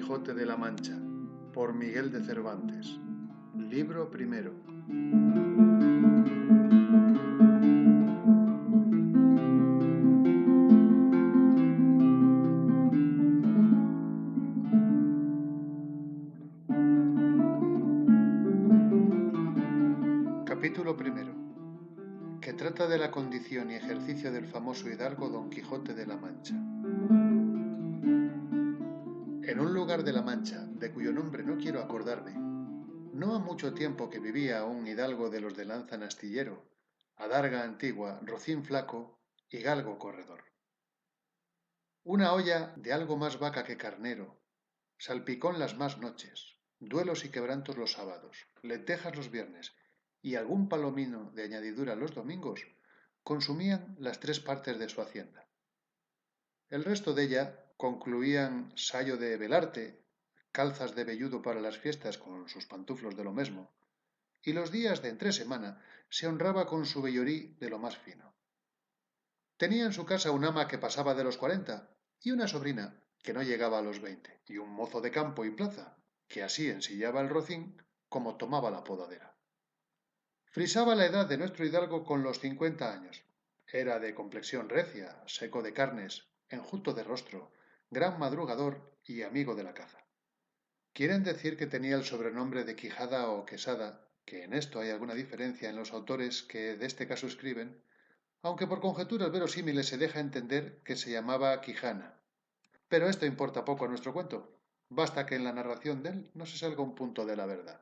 Quijote de la Mancha, por Miguel de Cervantes. Libro primero. Capítulo primero, que trata de la condición y ejercicio del famoso hidalgo Don Quijote de la Mancha. En un lugar de la Mancha, de cuyo nombre no quiero acordarme, no ha mucho tiempo que vivía un hidalgo de los de lanza en astillero, adarga antigua, rocín flaco y galgo corredor. Una olla de algo más vaca que carnero, salpicón las más noches, duelos y quebrantos los sábados, lentejas los viernes y algún palomino de añadidura los domingos, consumían las 3 partes de su hacienda. El resto de ella concluían sayo de velarte, calzas de velludo para las fiestas con sus pantuflos de lo mesmo, y los días de entre semana se honraba con su vellorí de lo más fino. Tenía en su casa un ama que pasaba de los 40 y una sobrina que no llegaba a los 20, y un mozo de campo y plaza que así ensillaba el rocín como tomaba la podadera. Frisaba la edad de nuestro hidalgo con los 50 años. Era de complexión recia, seco de carnes, enjuto de rostro, gran madrugador y amigo de la caza. Quieren decir que tenía el sobrenombre de Quijada o Quesada, que en esto hay alguna diferencia en los autores que de este caso escriben, aunque por conjeturas verosímiles se deja entender que se llamaba Quijana. Pero esto importa poco a nuestro cuento. Basta que en la narración de él no se salga un punto de la verdad.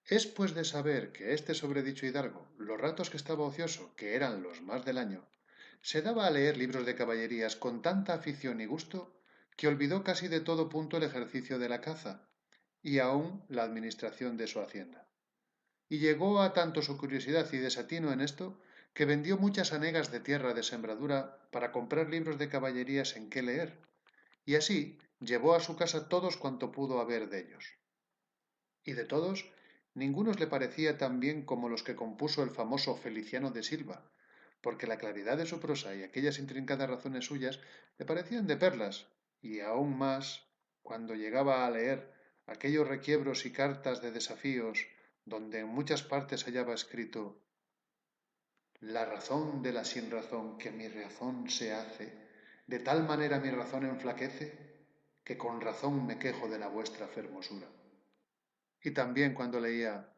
Es pues de saber que este sobredicho hidalgo, los ratos que estaba ocioso, que eran los más del año, se daba a leer libros de caballerías con tanta afición y gusto que olvidó casi de todo punto el ejercicio de la caza y aun la administración de su hacienda. Y llegó a tanto su curiosidad y desatino en esto que vendió muchas hanegas de tierra de sembradura para comprar libros de caballerías en qué leer, y así llevó a su casa todos cuanto pudo haber de ellos. Y de todos, ningunos le parecía tan bien como los que compuso el famoso Feliciano de Silva, porque la claridad de su prosa y aquellas intrincadas razones suyas le parecían de perlas, y aún más cuando llegaba a leer aquellos requiebros y cartas de desafíos donde en muchas partes hallaba escrito: la razón de la sinrazón que mi razón se hace, de tal manera mi razón enflaquece, que con razón me quejo de la vuestra fermosura. Y también cuando leía: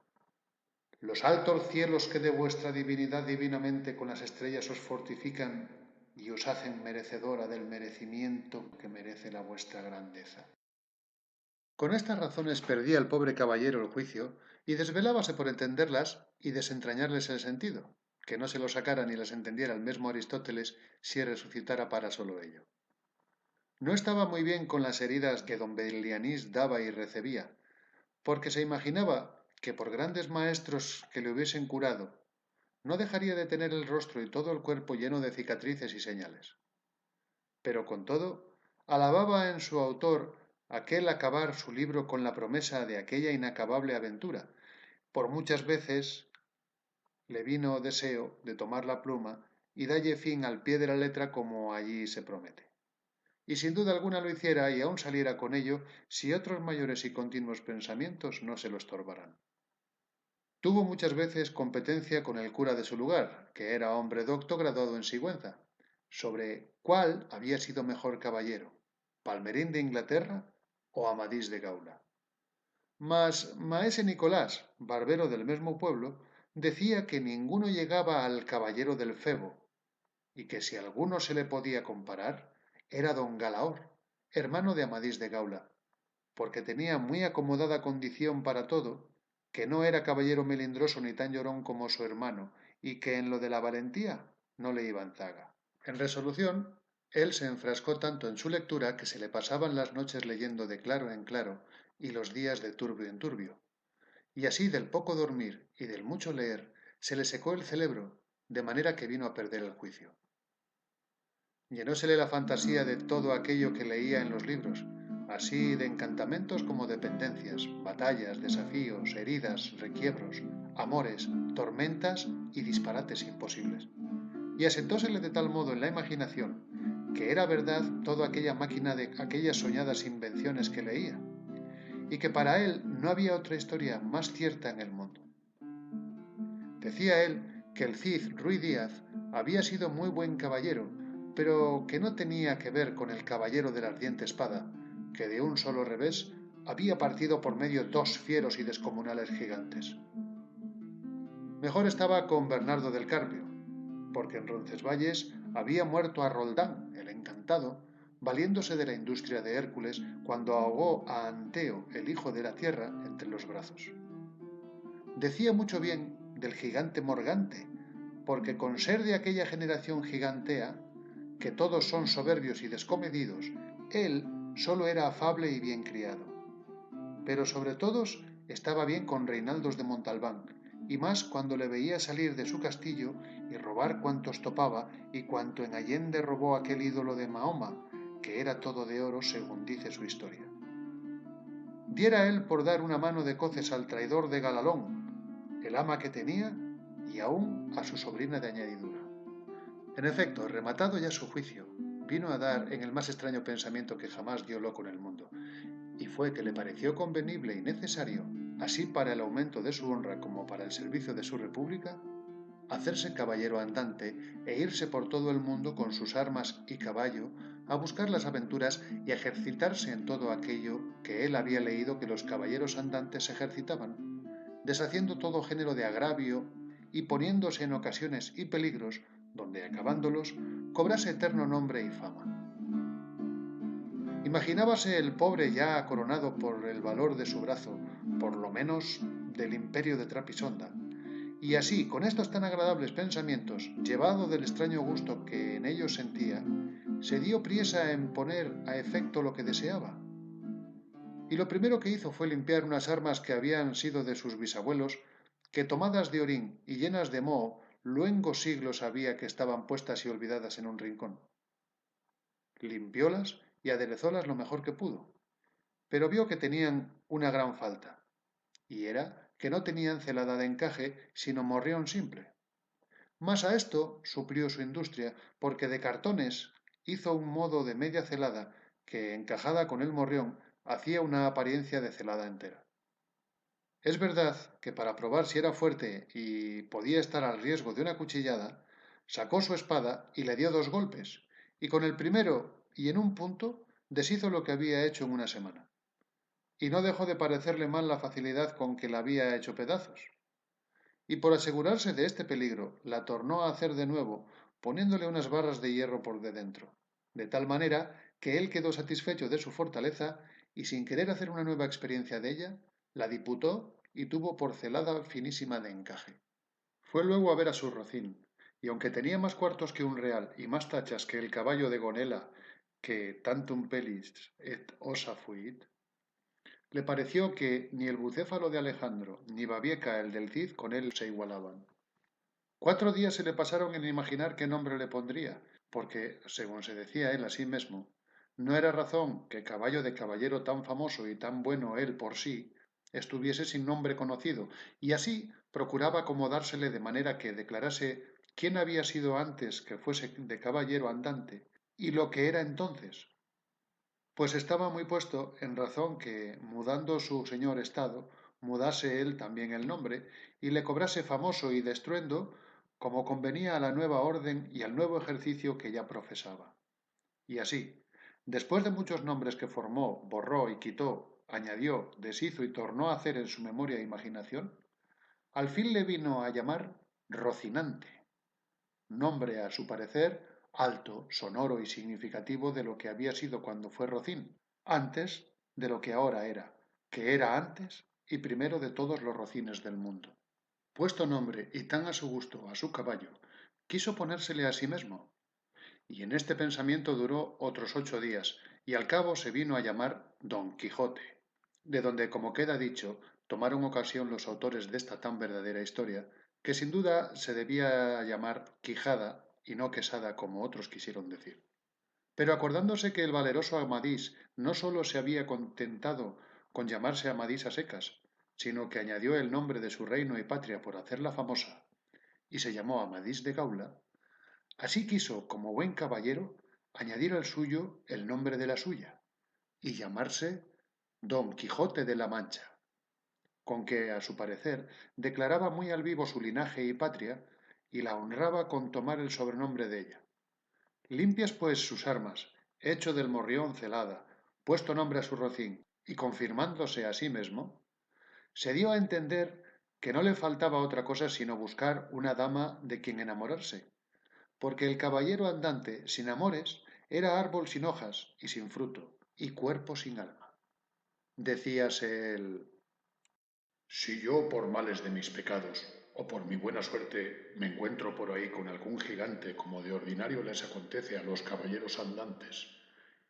los altos cielos que de vuestra divinidad divinamente con las estrellas os fortifican y os hacen merecedora del merecimiento que merece la vuestra grandeza. Con estas razones perdía el pobre caballero el juicio y desvelábase por entenderlas y desentrañarles el sentido, que no se lo sacara ni las entendiera el mismo Aristóteles si resucitara para solo ello. No estaba muy bien con las heridas que don Belianís daba y recebía, porque se imaginaba que por grandes maestros que le hubiesen curado, no dejaría de tener el rostro y todo el cuerpo lleno de cicatrices y señales. Pero con todo, alababa en su autor aquel acabar su libro con la promesa de aquella inacabable aventura. Por muchas veces le vino deseo de tomar la pluma y dalle fin al pie de la letra como allí se promete. Y sin duda alguna lo hiciera y aún saliera con ello si otros mayores y continuos pensamientos no se lo estorbaran. Tuvo muchas veces competencia con el cura de su lugar, que era hombre docto graduado en Sigüenza, sobre cuál había sido mejor caballero, Palmerín de Inglaterra o Amadís de Gaula. Mas maese Nicolás, barbero del mismo pueblo, decía que ninguno llegaba al caballero del Febo, y que si alguno se le podía comparar, era don Galaor, hermano de Amadís de Gaula, porque tenía muy acomodada condición para todo, que no era caballero melindroso ni tan llorón como su hermano, y que en lo de la valentía no le iba en zaga. En resolución, él se enfrascó tanto en su lectura que se le pasaban las noches leyendo de claro en claro y los días de turbio en turbio. Y así del poco dormir y del mucho leer se le secó el cerebro, de manera que vino a perder el juicio. Llenósele la fantasía de todo aquello que leía en los libros, así de encantamentos como de pendencias, batallas, desafíos, heridas, requiebros, amores, tormentas y disparates imposibles. Y asentósele de tal modo en la imaginación que era verdad toda aquella máquina de aquellas soñadas invenciones que leía, y que para él no había otra historia más cierta en el mundo. Decía él que el Cid Ruy Díaz había sido muy buen caballero, pero que no tenía que ver con el caballero de la ardiente espada, que de un solo revés había partido por medio dos fieros y descomunales gigantes. Mejor estaba con Bernardo del Carpio, porque en Roncesvalles había muerto a Roldán, el encantado, valiéndose de la industria de Hércules cuando ahogó a Anteo, el hijo de la tierra, entre los brazos. Decía mucho bien del gigante Morgante, porque con ser de aquella generación gigantea, que todos son soberbios y descomedidos, él solo era afable y bien criado. Pero sobre todos estaba bien con Reinaldos de Montalbán, y más cuando le veía salir de su castillo y robar cuantos topaba y cuanto en Allende robó aquel ídolo de Mahoma, que era todo de oro según dice su historia. Diera él por dar una mano de coces al traidor de Galalón, el ama que tenía, y aún a su sobrina de añadidura. En efecto, rematado ya su juicio, vino a dar en el más extraño pensamiento que jamás dio loco en el mundo, y fue que le pareció convenible y necesario, así para el aumento de su honra como para el servicio de su república, hacerse caballero andante e irse por todo el mundo con sus armas y caballo a buscar las aventuras y a ejercitarse en todo aquello que él había leído que los caballeros andantes ejercitaban, deshaciendo todo género de agravio y poniéndose en ocasiones y peligros donde, acabándolos, cobrase eterno nombre y fama. Imaginábase el pobre ya coronado por el valor de su brazo, por lo menos del imperio de Trapisonda, y así, con estos tan agradables pensamientos, llevado del extraño gusto que en ellos sentía, se dio priesa en poner a efecto lo que deseaba. Y lo primero que hizo fue limpiar unas armas que habían sido de sus bisabuelos, que tomadas de orín y llenas de moho, luengos siglos había que estaban puestas y olvidadas en un rincón. Limpiólas y aderezólas lo mejor que pudo, pero vio que tenían una gran falta, y era que no tenían celada de encaje, sino morrión simple. Mas a esto suplió su industria, porque de cartones hizo un modo de media celada que, encajada con el morrión, hacía una apariencia de celada entera. Es verdad que para probar si era fuerte y podía estar al riesgo de una cuchillada, sacó su espada y le dio 2 golpes, y con el primero y en un punto deshizo lo que había hecho en una semana. Y no dejó de parecerle mal la facilidad con que la había hecho pedazos. Y por asegurarse de este peligro, la tornó a hacer de nuevo, poniéndole unas barras de hierro por de dentro, de tal manera que él quedó satisfecho de su fortaleza y sin querer hacer una nueva experiencia de ella, la diputó y tuvo por celada finísima de encaje. Fue luego a ver a su rocín, y aunque tenía más cuartos que un real y más tachas que el caballo de Gonela, que tantum pelis et osa fuit, le pareció que ni el bucéfalo de Alejandro ni Babieca el del Cid con él se igualaban. 4 días se le pasaron en imaginar qué nombre le pondría, porque, según se decía él a sí mismo, no era razón que caballo de caballero tan famoso y tan bueno él por sí estuviese sin nombre conocido, y así procuraba acomodársele de manera que declarase quién había sido antes que fuese de caballero andante y lo que era entonces, pues estaba muy puesto en razón que, mudando su señor estado, mudase él también el nombre, y le cobrase famoso y de estruendo, como convenía a la nueva orden y al nuevo ejercicio que ya profesaba. Y así, después de muchos nombres que formó, borró y quitó, añadió, deshizo y tornó a hacer en su memoria e imaginación, al fin le vino a llamar Rocinante, nombre, a su parecer, alto, sonoro y significativo de lo que había sido cuando fue Rocín, antes de lo que ahora era, que era antes y primero de todos los rocines del mundo. Puesto nombre y tan a su gusto a su caballo, quiso ponérsele a sí mismo, y en este pensamiento duró otros 8 días, y al cabo se vino a llamar Don Quijote, de donde, como queda dicho, tomaron ocasión los autores de esta tan verdadera historia, que sin duda se debía llamar Quijada y no Quesada como otros quisieron decir. Pero acordándose que el valeroso Amadís no sólo se había contentado con llamarse Amadís a secas, sino que añadió el nombre de su reino y patria por hacerla famosa, y se llamó Amadís de Gaula, así quiso, como buen caballero, añadir al suyo el nombre de la suya y llamarse Don Quijote de la Mancha, con que, a su parecer, declaraba muy al vivo su linaje y patria y la honraba con tomar el sobrenombre de ella. Limpias pues sus armas, hecho del morrión celada, puesto nombre a su rocín y confirmándose a sí mismo, se dio a entender que no le faltaba otra cosa sino buscar una dama de quien enamorarse, porque el caballero andante sin amores era árbol sin hojas y sin fruto, y cuerpo sin alma. Decíase él, Si yo por males de mis pecados o por mi buena suerte me encuentro por ahí con algún gigante como de ordinario les acontece a los caballeros andantes,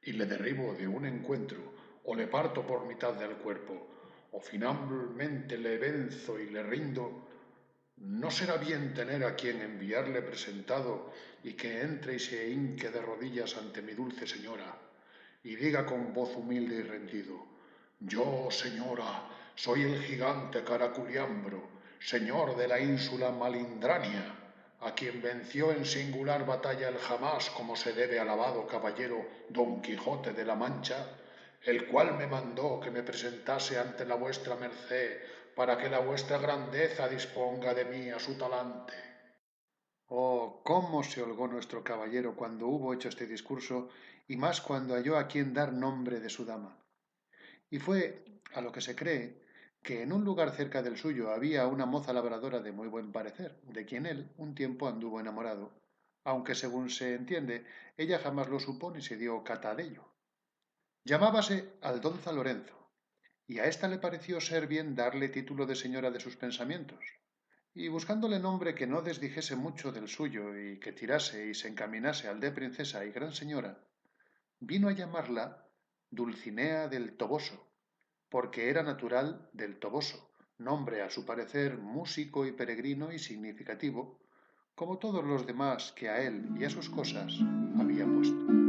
y le derribo de un encuentro o le parto por mitad del cuerpo, o finalmente le venzo y le rindo, ¿no será bien tener a quien enviarle presentado y que entre y se hinque de rodillas ante mi dulce señora y diga con voz humilde y rendido, yo, señora, soy el gigante Caraculiambro, señor de la ínsula Malindrania, a quien venció en singular batalla el jamás como se debe alabado caballero Don Quijote de la Mancha, el cual me mandó que me presentase ante la vuestra merced para que la vuestra grandeza disponga de mí a su talante. oh, cómo se holgó nuestro caballero cuando hubo hecho este discurso, y más cuando halló a quien dar nombre de su dama. Y fue, a lo que se cree, que en un lugar cerca del suyo había una moza labradora de muy buen parecer, de quien él un tiempo anduvo enamorado, aunque según se entiende, ella jamás lo supo ni se dio cata de ello. Llamábase Aldonza Lorenzo, y a ésta le pareció ser bien darle título de señora de sus pensamientos, y buscándole nombre que no desdijese mucho del suyo y que tirase y se encaminase al de princesa y gran señora, vino a llamarla Dulcinea del Toboso, porque era natural del Toboso, nombre a su parecer músico y peregrino y significativo, como todos los demás que a él y a sus cosas había puesto.